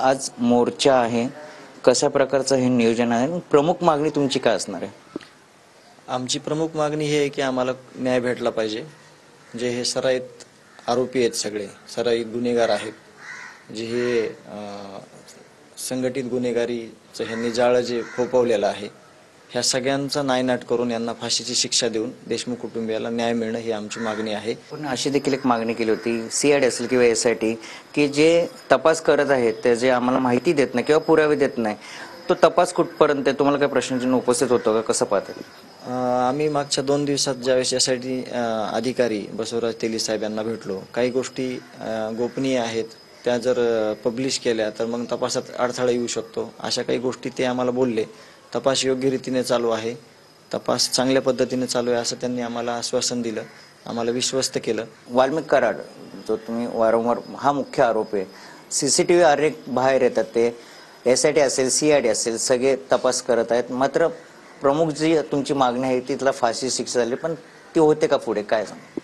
आज मोर्चा आहे, कशा प्रकारचं हे नियोजन आहे, प्रमुख मागणी तुमची काय असणार आहे? आमची प्रमुख मागणी ही आहे की आम्हाला न्याय भेटला पाहिजे. जे हे सराईत आरोपी आहेत, सगळे सराईत गुन्हेगार आहेत, जे हे संघटित गुन्हेगारीचं ह्यांनी जाळं जे फोपवलेलं आहे, ह्या सगळ्यांचा नायनाट करून यांना फाशीची शिक्षा देऊन देशमुख कुटुंबियाला न्याय मिळणं ही आमची मागणी आहे. पण अशी देखील एक मागणी केली होती सीआयडी असेल किंवा एसआयटी की जे तपास करत आहेत ते जे आम्हाला माहिती देत नाही किंवा पुरावे देत नाही, तो तपास कुठपर्यंत आहे? तुम्हाला काही प्रश्नचिन्ह उपस्थित होतं का? कसं पाहता? आम्ही मागच्या 2 दिवसात ज्यावेळेस यासाठी अधिकारी बसवराज तेली साहेब यांना भेटलो, काही गोष्टी गोपनीय आहेत, त्या जर पब्लिश केल्या तर मग तपासात अडथळा येऊ शकतो, अशा काही गोष्टी ते आम्हाला बोलले. तपास योग्य रीतीने चालू आहे, तपास चांगल्या पद्धतीने चालू आहे असं त्यांनी आम्हाला आश्वासन दिलं, आम्हाला विश्वस्त केलं. वाल्मिक कराड जो तुम्ही वारंवार हा मुख्य आरोप आहे, सीसीटीव्ही अनेक बाहेर येतात, ते एसआयटी असेल सीआयडी असेल सगळे तपास करत आहेत, मात्र प्रमुख जी तुमची मागणी आहे तिथला फाशी शिक्षा झाली, पण ती होते का पुढे? काय सांग?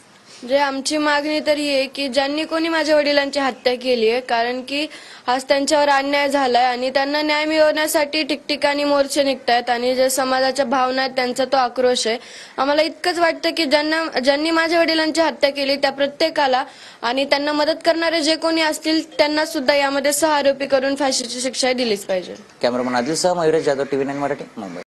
जे आमची मागणी तरी आहे की ज्यांनी कोणी माझ्या वडिलांची हत्या केली आहे, कारण की आज त्यांच्यावर अन्याय झालाय आणि त्यांना न्याय मिळवण्यासाठी ठिकठिकाणी मोर्चे निघतायत आणि जे समाजाच्या भावना आहेत त्यांचा तो आक्रोश आहे. आम्हाला इतकंच वाटतं की ज्यांनी माझ्या वडिलांची हत्या केली त्या प्रत्येकाला आणि त्यांना मदत करणारे जे कोणी असतील त्यांना सुद्धा यामध्ये सहआरोपी करून फाशीची शिक्षा दिलीच पाहिजे. कॅमेरामन आदिल सह मयुरेश जाधव, TV9 मराठी, मुंबई.